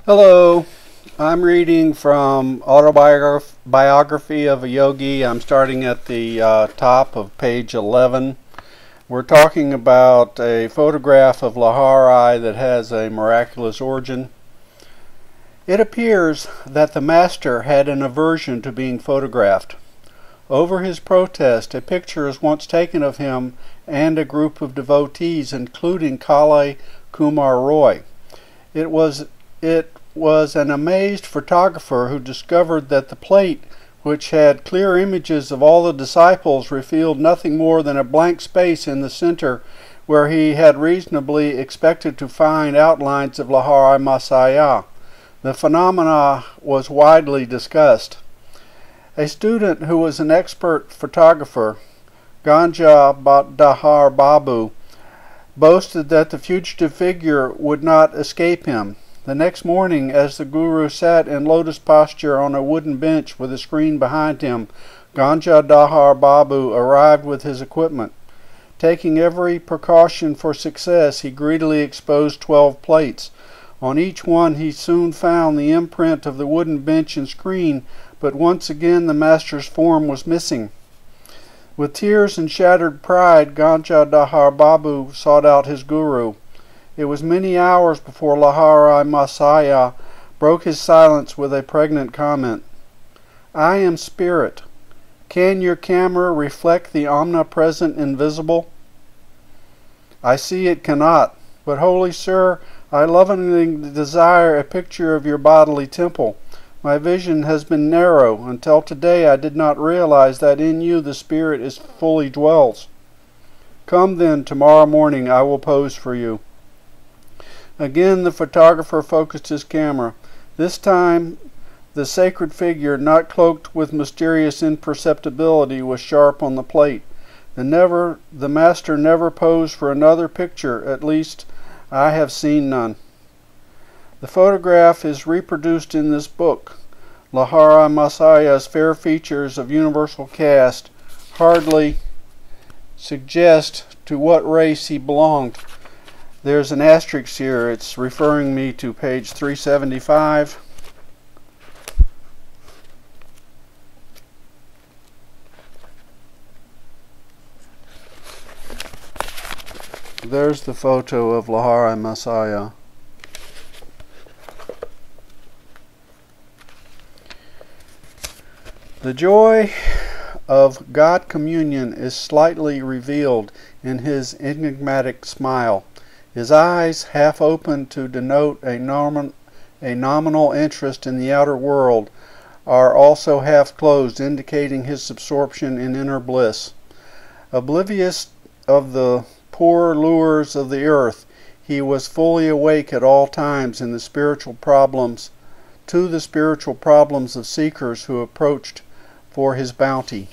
Hello, I'm reading from Autobiography of a Yogi. I'm starting at the top of page 11. We're talking about a photograph of Lahari that has a miraculous origin. It appears that the master had an aversion to being photographed. Over his protest, a picture is once taken of him and a group of devotees, including Kale Kumar Roy. It was an amazed photographer who discovered that the plate, which had clear images of all the disciples, revealed nothing more than a blank space in the center where he had reasonably expected to find outlines of Lahari Masaya. The phenomena was widely discussed. A student who was an expert photographer, Ganja Dahar Babu, boasted that the fugitive figure would not escape him. The next morning, as the Guru sat in lotus posture on a wooden bench with a screen behind him, Ganja Dahar Babu arrived with his equipment. Taking every precaution for success, he greedily exposed 12 plates. On each one he soon found the imprint of the wooden bench and screen, but once again the master's form was missing. With tears and shattered pride, Ganja Dahar Babu sought out his Guru. It was many hours before Lahari Masaya broke his silence with a pregnant comment. "I am spirit. Can your camera reflect the omnipresent invisible?" "I see it cannot, but holy sir, I lovingly desire a picture of your bodily temple. My vision has been narrow. Until today I did not realize that in you the spirit fully dwells. Come then, tomorrow morning I will pose for you." Again the photographer focused his camera. This time the sacred figure, not cloaked with mysterious imperceptibility, was sharp on the plate. The master never posed for another picture, at least I have seen none. The photograph is reproduced in this book. Lahari Masaya's fair features of universal cast hardly suggest to what race he belonged. There's an asterisk here. It's referring me to page 375. There's the photo of Lahari Masaya. The joy of God communion is slightly revealed in his enigmatic smile. His eyes, half open to denote a nominal interest in the outer world, are also half closed, indicating his absorption in inner bliss. Oblivious of the poor lures of the earth, he was fully awake at all times to the spiritual problems of seekers who approached for his bounty.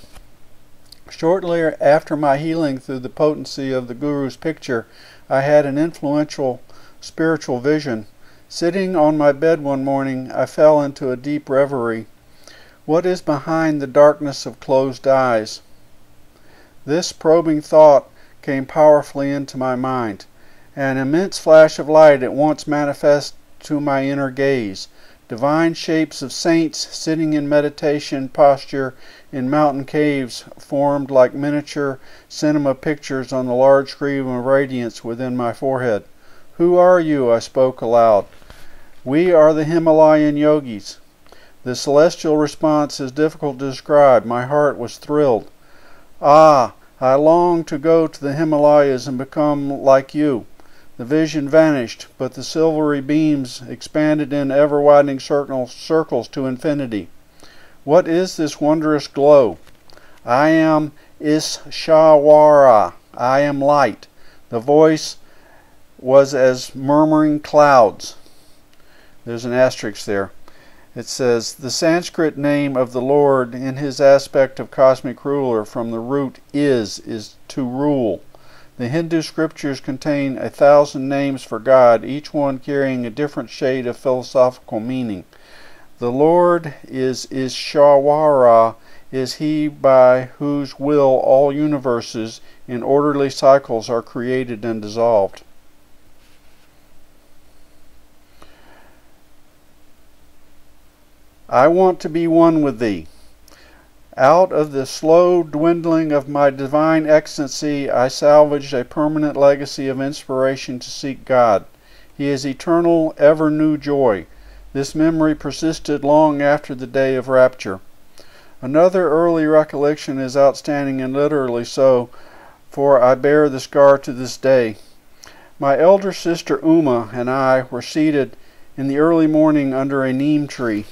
Shortly after my healing through the potency of the Guru's picture, I had an influential spiritual vision. Sitting on my bed one morning, I fell into a deep reverie. What is behind the darkness of closed eyes? This probing thought came powerfully into my mind. An immense flash of light at once manifest to my inner gaze. Divine shapes of saints sitting in meditation posture in mountain caves formed like miniature cinema pictures on the large screen of radiance within my forehead. "Who are you?" I spoke aloud. "We are the Himalayan yogis." The celestial response is difficult to describe. My heart was thrilled. "Ah, I long to go to the Himalayas and become like you." The vision vanished, but the silvery beams expanded in ever-widening circles to infinity. What is this wondrous glow? "I am Ishawara. I am light." The voice was as murmuring clouds. There's an asterisk there. It says, the Sanskrit name of the Lord in his aspect of cosmic ruler from the root is to rule. The Hindu scriptures contain 1,000 names for God, each one carrying a different shade of philosophical meaning. The Lord is Ishawara, is he by whose will all universes in orderly cycles are created and dissolved. I want to be one with thee. Out of the slow dwindling of my divine ecstasy, I salvaged a permanent legacy of inspiration to seek God. He is eternal, ever new joy. This memory persisted long after the day of rapture. Another early recollection is outstanding and literally so, for I bear the scar to this day. My elder sister Uma and I were seated in the early morning under a neem tree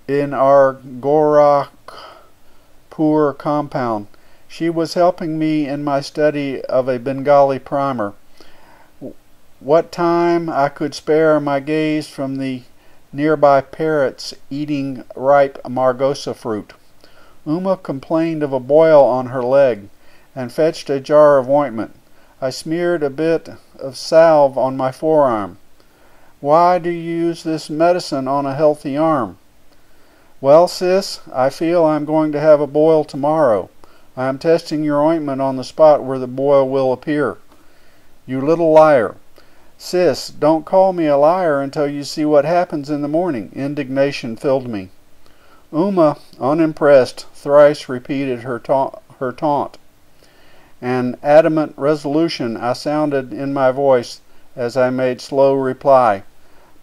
in our Gorakhpur compound. She was helping me in my study of a Bengali primer. What time I could spare my gaze from the nearby parrots eating ripe margosa fruit. Uma complained of a boil on her leg and fetched a jar of ointment. I smeared a bit of salve on my forearm. Why do you use this medicine on a healthy arm? Well, sis, I feel I'm going to have a boil tomorrow. I am testing your ointment on the spot where the boil will appear. You little liar. Sis, don't call me a liar until you see what happens in the morning. Indignation filled me. Uma, unimpressed, thrice repeated her taunt. An adamant resolution I sounded in my voice as I made slow reply.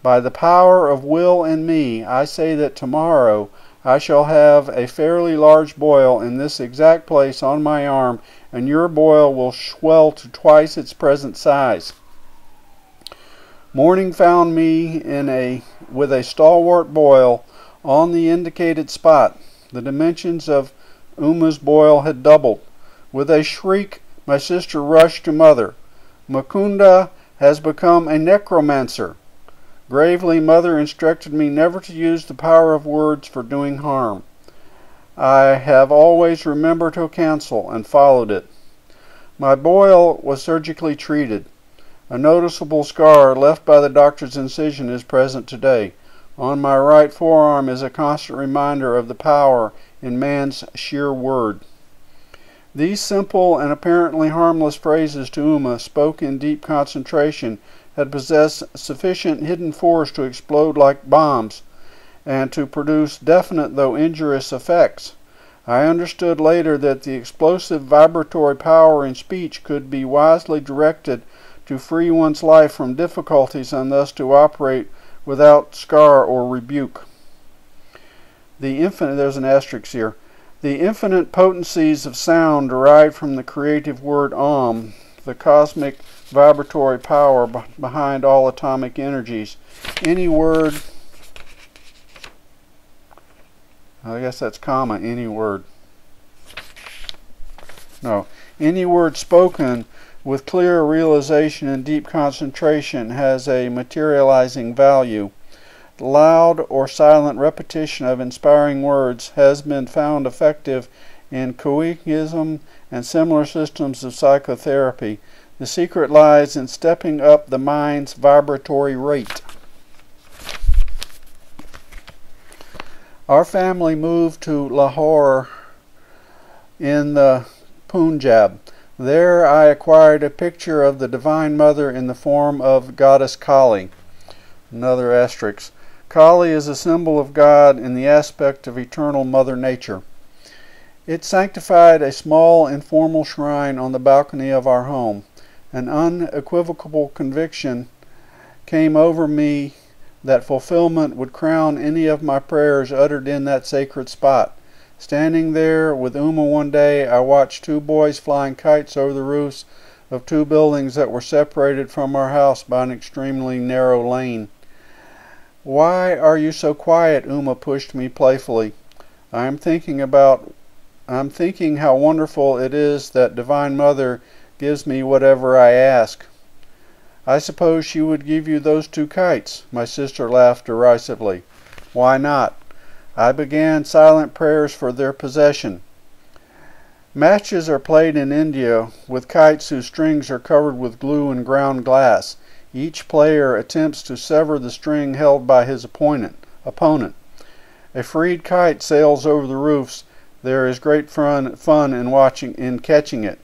By the power of will in me, I say that tomorrow I shall have a fairly large boil in this exact place on my arm, and your boil will swell to twice its present size. Morning found me with a stalwart boil on the indicated spot. The dimensions of Uma's boil had doubled. With a shriek, my sister rushed to mother. Mukunda has become a necromancer. Gravely, mother instructed me never to use the power of words for doing harm. I have always remembered her counsel and followed it. My boil was surgically treated. A noticeable scar left by the doctor's incision is present today. On my right forearm is a constant reminder of the power in man's sheer word. These simple and apparently harmless phrases to Uma, spoken in deep concentration, had possessed sufficient hidden force to explode like bombs and to produce definite though injurious effects. I understood later that the explosive vibratory power in speech could be wisely directed to free one's life from difficulties and thus to operate without scar or rebuke. There's an asterisk here. The infinite potencies of sound derived from the creative word Om, the cosmic vibratory power behind all atomic energies. Any word, I guess that's comma, any word. No, any word spoken with clear realization and deep concentration has a materializing value. Loud or silent repetition of inspiring words has been found effective in Coicism and similar systems of psychotherapy. The secret lies in stepping up the mind's vibratory rate. Our family moved to Lahore in the Punjab. There I acquired a picture of the Divine Mother in the form of Goddess Kali. Another asterisk. Kali is a symbol of God in the aspect of eternal Mother Nature. It sanctified a small informal shrine on the balcony of our home. An unequivocal conviction came over me that fulfillment would crown any of my prayers uttered in that sacred spot. Standing there with Uma one day, I watched two boys flying kites over the roofs of two buildings that were separated from our house by an extremely narrow lane. Why are you so quiet? Uma pushed me playfully. I'm thinking how wonderful it is that Divine Mother gives me whatever I ask. I suppose she would give you those two kites. My sister laughed derisively. Why not? I began silent prayers for their possession. Matches are played in India with kites whose strings are covered with glue and ground glass. Each player attempts to sever the string held by his opponent. A freed kite sails over the roofs. There is great fun in catching it.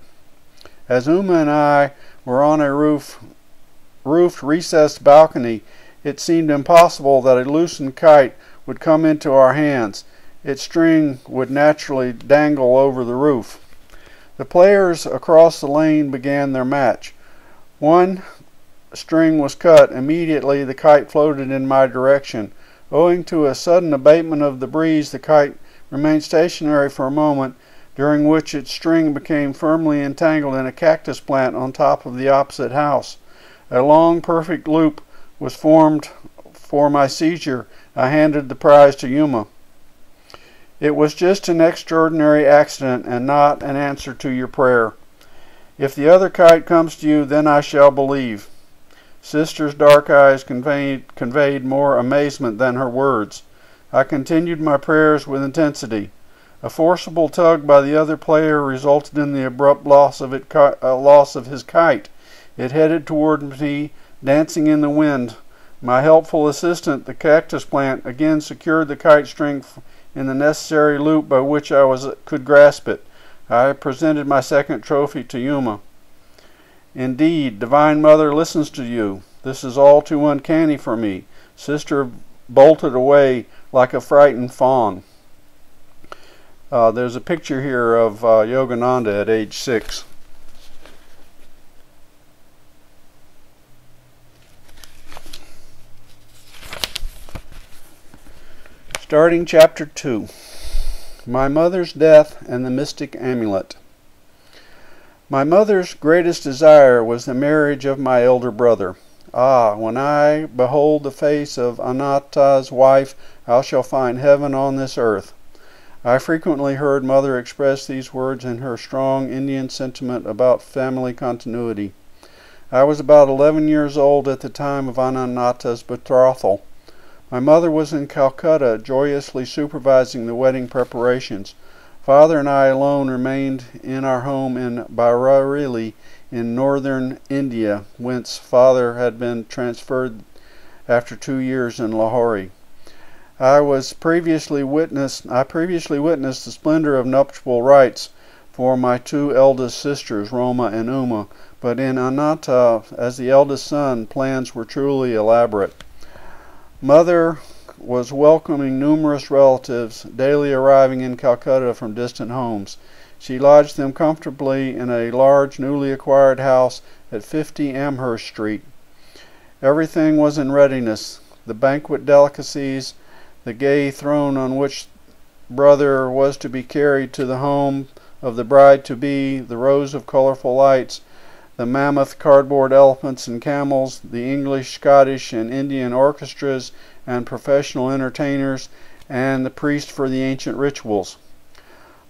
As Uma and I were on a roofed recessed balcony, It seemed impossible that a loosened kite would come into our hands. Its string would naturally dangle over the roof. The players across the lane began their match. One string was cut. Immediately the kite floated in my direction. Owing to a sudden abatement of the breeze, the kite remained stationary for a moment, during which its string became firmly entangled in a cactus plant on top of the opposite house. A long, perfect loop was formed for my seizure. I handed the prize to Yuma. It was just an extraordinary accident and not an answer to your prayer. If the other kite comes to you, then I shall believe. Sister's dark eyes conveyed more amazement than her words. I continued my prayers with intensity. A forcible tug by the other player resulted in the abrupt loss of his kite. It headed toward me, dancing in the wind. My helpful assistant, the cactus plant, again secured the kite string in the necessary loop by which I could grasp it. I presented my second trophy to Yuma. Indeed, Divine Mother listens to you. This is all too uncanny for me. Sister bolted away like a frightened fawn. There's a picture here of Yogananda at age 6. Starting Chapter 2. My Mother's Death and the Mystic Amulet. My mother's greatest desire was the marriage of my elder brother. Ah, when I behold the face of Anata's wife, I shall find heaven on this earth. I frequently heard Mother express these words in her strong Indian sentiment about family continuity. I was about 11 years old at the time of Anata's betrothal. My mother was in Calcutta, joyously supervising the wedding preparations. Father and I alone remained in our home in Bareilly in northern India, whence Father had been transferred after 2 years in Lahore. I previously witnessed the splendor of nuptial rites for my 2 eldest sisters, Roma and Uma, but in Anata, as the eldest son, plans were truly elaborate. Mother was welcoming numerous relatives, daily arriving in Calcutta from distant homes. She lodged them comfortably in a large, newly acquired house at 50 Amherst Street. Everything was in readiness. The banquet delicacies, the gay throne on which brother was to be carried to the home of the bride-to-be, the rows of colorful lights, the mammoth cardboard elephants and camels, the English, Scottish, and Indian orchestras and professional entertainers, and the priest for the ancient rituals.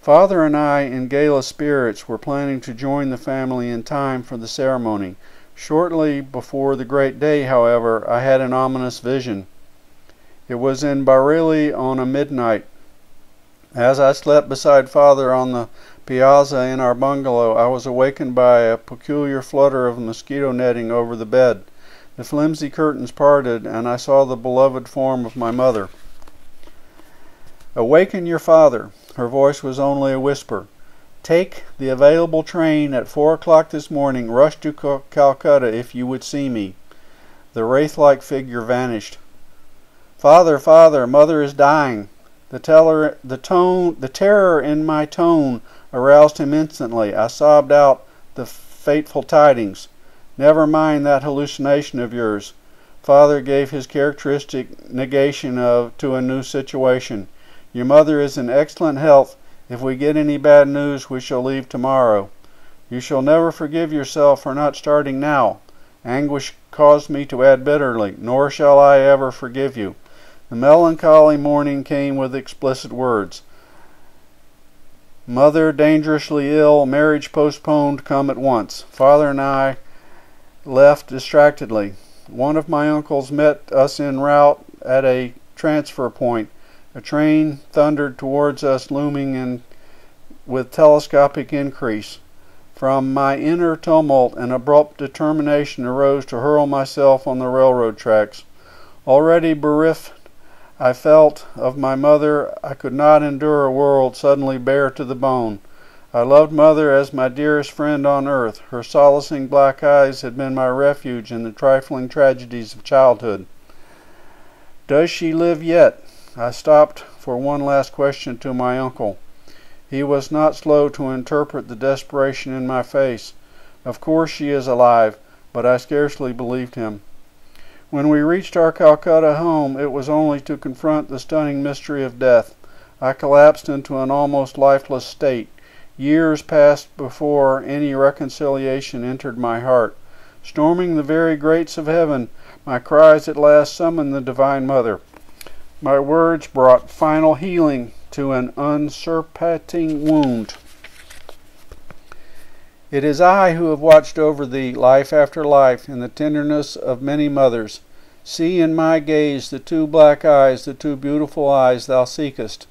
Father and I, in gala spirits, were planning to join the family in time for the ceremony. Shortly before the great day, however, I had an ominous vision. It was in Bareilly on a midnight. As I slept beside Father on the piazza in our bungalow, I was awakened by a peculiar flutter of mosquito netting over the bed. The flimsy curtains parted, and I saw the beloved form of my mother. "Awaken your father." Her voice was only a whisper. "Take the available train at 4 o'clock this morning. Rush to Calcutta if you would see me." The wraith-like figure vanished. "Father, Father, Mother is dying." The terror in my tone aroused him instantly. I sobbed out the fateful tidings. "Never mind that hallucination of yours." Father gave his characteristic negation to a new situation. "Your mother is in excellent health. If we get any bad news, we shall leave tomorrow." "You shall never forgive yourself for not starting now." Anguish caused me to add bitterly, "Nor shall I ever forgive you." The melancholy morning came with explicit words. "Mother dangerously ill, marriage postponed, come at once." Father and I left distractedly. One of my uncles met us en route at a transfer point. A train thundered towards us, looming in with telescopic increase. From my inner tumult, an abrupt determination arose to hurl myself on the railroad tracks. Already bereft I felt of my mother, I could not endure a world suddenly bare to the bone. I loved Mother as my dearest friend on earth. Her solacing black eyes had been my refuge in the trifling tragedies of childhood. Does she live yet? I stopped for one last question to my uncle. He was not slow to interpret the desperation in my face. Of course she is alive, but I scarcely believed him. When we reached our Calcutta home, it was only to confront the stunning mystery of death. I collapsed into an almost lifeless state. Years passed before any reconciliation entered my heart. Storming the very gates of heaven, my cries at last summoned the Divine Mother. My words brought final healing to an unsurpassing wound. It is I who have watched over thee, life after life, in the tenderness of many mothers. See in my gaze the two black eyes, the two beautiful eyes thou seekest.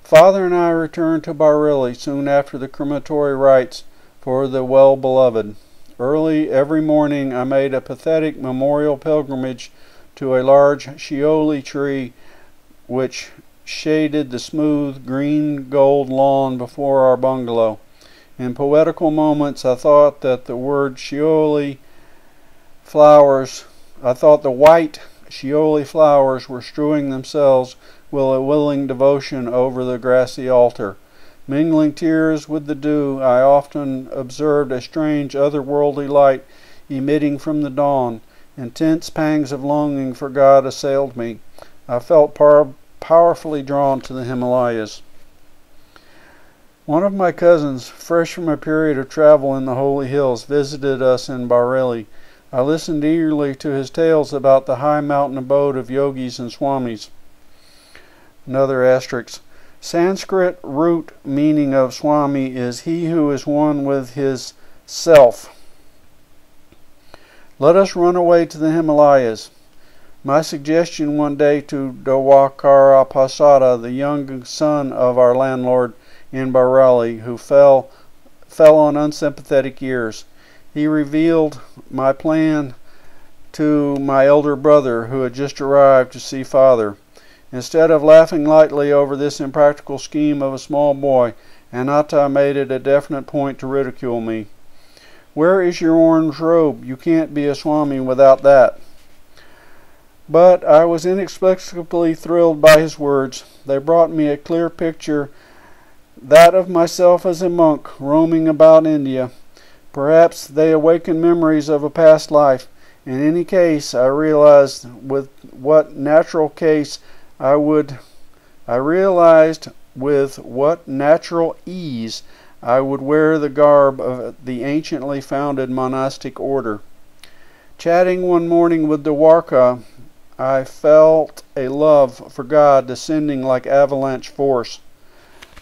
Father and I returned to Bareilly soon after the crematory rites for the well-beloved. Early every morning I made a pathetic memorial pilgrimage to a large shioli tree which shaded the smooth green gold lawn before our bungalow. In poetical moments I thought that the white shioli flowers were strewing themselves with a willing devotion over the grassy altar. Mingling tears with the dew, I often observed a strange otherworldly light emitting from the dawn. Intense pangs of longing for God assailed me. I felt powerfully drawn to the Himalayas. One of my cousins, fresh from a period of travel in the holy hills, visited us in Bareilly. I listened eagerly to his tales about the high mountain abode of yogis and swamis. Another asterisk. Sanskrit root meaning of swami is he who is one with his self. Let us run away to the Himalayas. My suggestion one day to Dwakarapasada, the young son of our landlord in Bareilly, who fell on unsympathetic ears. He revealed my plan to my elder brother, who had just arrived to see father. Instead of laughing lightly over this impractical scheme of a small boy, Anatta made it a definite point to ridicule me. Where is your orange robe? You can't be a swami without that. But I was inexplicably thrilled by his words. They brought me a clear picture, that of myself as a monk roaming about India. Perhaps they awakened memories of a past life. In any case, I realized with what natural ease I would wear the garb of the anciently founded monastic order. Chatting one morning with Dwarka, I felt a love for God descending like avalanche force.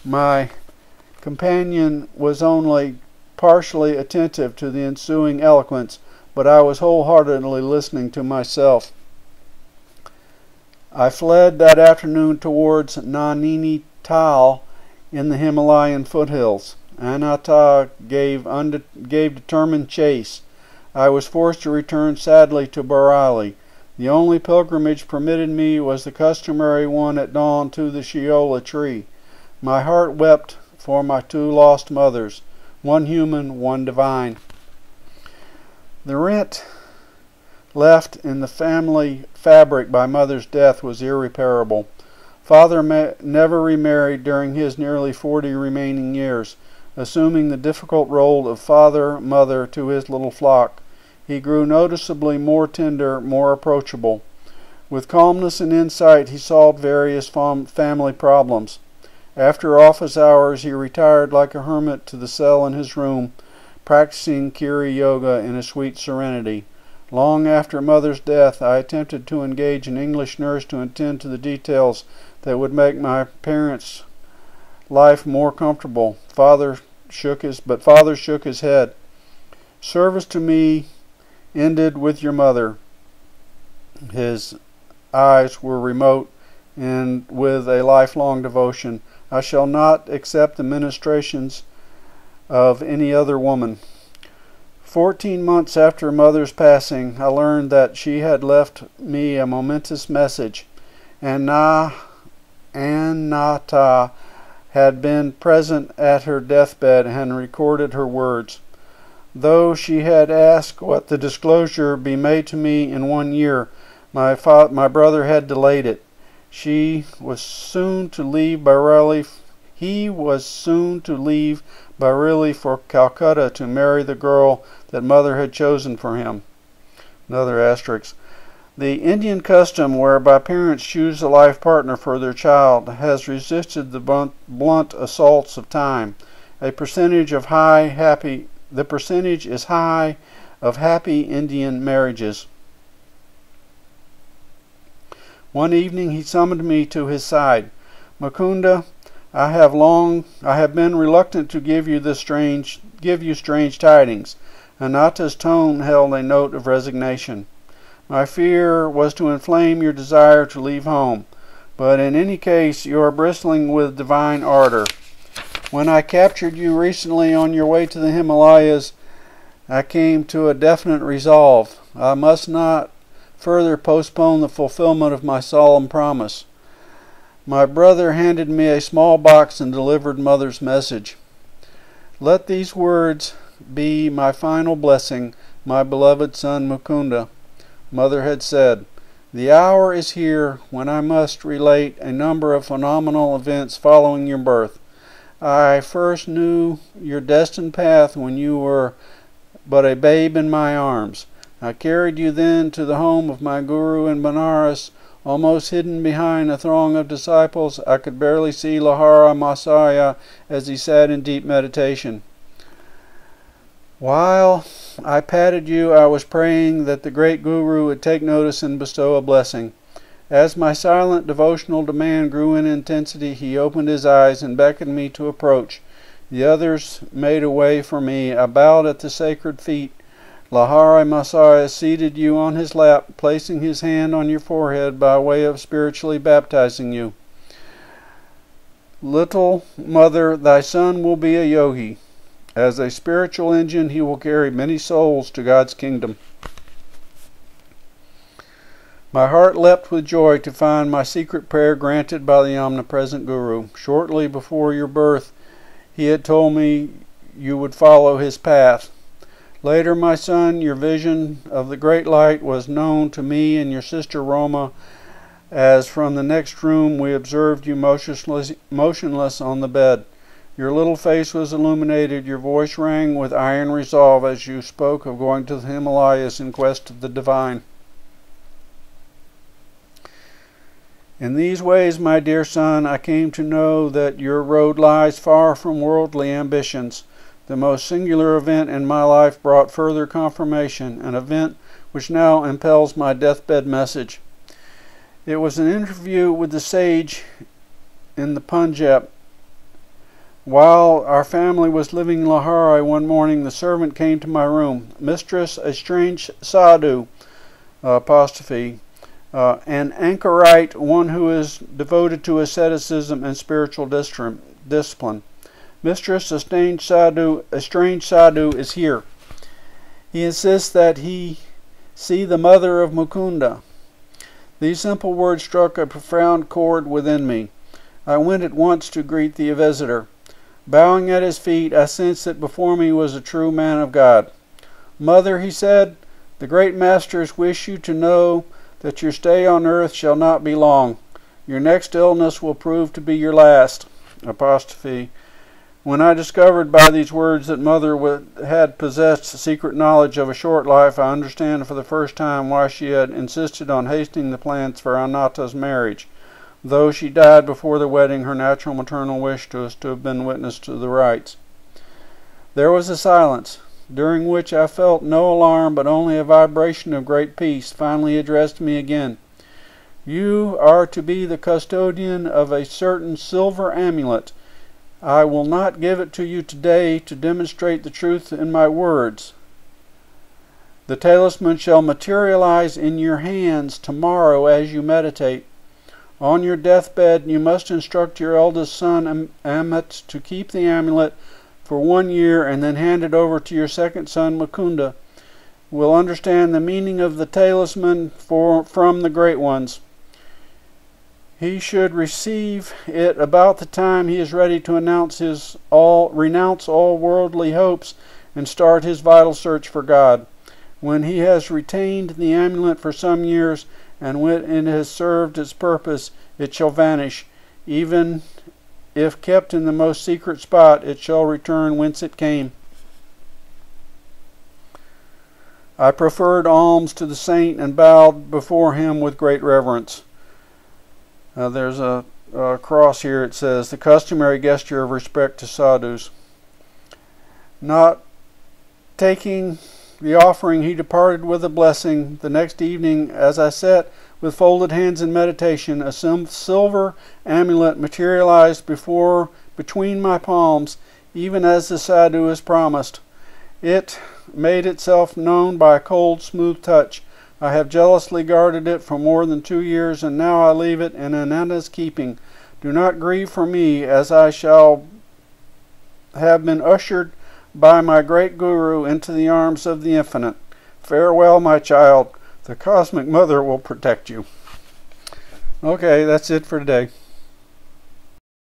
My companion was only partially attentive to the ensuing eloquence, but I was wholeheartedly listening to myself. I fled that afternoon towards Nanini Tal in the Himalayan foothills. Anatta gave determined chase. I was forced to return sadly to Bareilly. The only pilgrimage permitted me was the customary one at dawn to the Shiola tree. My heart wept for my two lost mothers, one human, one divine. The rent left in the family fabric by mother's death was irreparable. Father never remarried during his nearly 40 remaining years, assuming the difficult role of father-mother to his little flock. He grew noticeably more tender, more approachable. With calmness and insight, he solved various family problems. After office hours, he retired like a hermit to the cell in his room, practicing Kriya Yoga in a sweet serenity. Long after Mother's death, I attempted to engage an English nurse to attend to the details that would make my parents' life more comfortable. Father shook his head. Service to me ended with your mother. His eyes were remote and with a lifelong devotion. I shall not accept the ministrations of any other woman. 14 months after Mother's passing, I learned that she had left me a momentous message. Anatta had been present at her deathbed and recorded her words. Though she had asked what the disclosure be made to me in 1 year, My brother had delayed it. He was soon to leave Bareilly for Calcutta to marry the girl that mother had chosen for him. Another asterisk. The Indian custom whereby parents choose a life partner for their child has resisted the blunt assaults of time. The percentage is high of happy Indian marriages. One evening he summoned me to his side. Mukunda, I have been reluctant to give you strange tidings. Anata's tone held a note of resignation. My fear was to inflame your desire to leave home, but in any case you are bristling with divine ardor. When I captured you recently on your way to the Himalayas, I came to a definite resolve. I must not further postpone the fulfillment of my solemn promise. My brother handed me a small box and delivered Mother's message. Let these words be my final blessing, my beloved son Mukunda. Mother had said, the hour is here when I must relate a number of phenomenal events following your birth. I first knew your destined path when you were but a babe in my arms. I carried you then to the home of my guru in Benares. Almost hidden behind a throng of disciples, I could barely see Lahara Masaya as he sat in deep meditation. While I patted you, I was praying that the great Guru would take notice and bestow a blessing. As my silent devotional demand grew in intensity, he opened his eyes and beckoned me to approach. The others made a way for me. I bowed at the sacred feet. Lahari Masaya seated you on his lap, placing his hand on your forehead by way of spiritually baptizing you. Little mother, thy son will be a yogi. As a spiritual engine, he will carry many souls to God's kingdom. My heart leapt with joy to find my secret prayer granted by the omnipresent Guru. Shortly before your birth, he had told me you would follow his path. Later, my son, your vision of the great light was known to me and your sister Roma, as from the next room we observed you motionless on the bed. Your little face was illuminated, your voice rang with iron resolve as you spoke of going to the Himalayas in quest of the divine. In these ways, my dear son, I came to know that your road lies far from worldly ambitions. The most singular event in my life brought further confirmation, an event which now impels my deathbed message. It was an interview with the sage in the Punjab. While our family was living in Lahore, one morning the servant came to my room. Mistress, a strange sadhu, an anchorite, one who is devoted to asceticism and spiritual discipline. Mistress, a strange sadhu is here. He insists that he see the mother of Mukunda. These simple words struck a profound chord within me. I went at once to greet the visitor. Bowing at his feet, I sensed that before me was a true man of God. Mother, he said, the great masters wish you to know that your stay on earth shall not be long. Your next illness will prove to be your last. Apostrophe. When I discovered by these words that Mother had possessed secret knowledge of a short life, I understand for the first time why she had insisted on hastening the plans for Anata's marriage. Though she died before the wedding, her natural maternal wish to us to have been witness to the rites. There was a silence, during which I felt no alarm but only a vibration of great peace. Finally addressed me again. You are to be the custodian of a certain silver amulet. I will not give it to you today to demonstrate the truth in my words. The talisman shall materialize in your hands tomorrow as you meditate. On your deathbed, you must instruct your eldest son, Amit, to keep the amulet for 1 year and then hand it over to your second son, Mukunda. Will understand the meaning of the talisman from the great ones. He should receive it about the time he is ready to renounce all worldly hopes and start his vital search for God. When he has retained the amulet for some years, and when it has served its purpose, it shall vanish. Even if kept in the most secret spot, it shall return whence it came. I preferred alms to the saint and bowed before him with great reverence. There's a cross here. It says, the customary gesture of respect to sadhus. Not taking the offering, he departed with a blessing. The next evening, as I sat with folded hands in meditation, a silver amulet materialized between my palms, even as the sadhu has promised. It made itself known by a cold, smooth touch. I have jealously guarded it for more than 2 years, and now I leave it in Ananda's keeping. Do not grieve for me, as I shall have been ushered by my great Guru into the arms of the Infinite. Farewell, my child. The Cosmic Mother will protect you. Okay, that's it for today.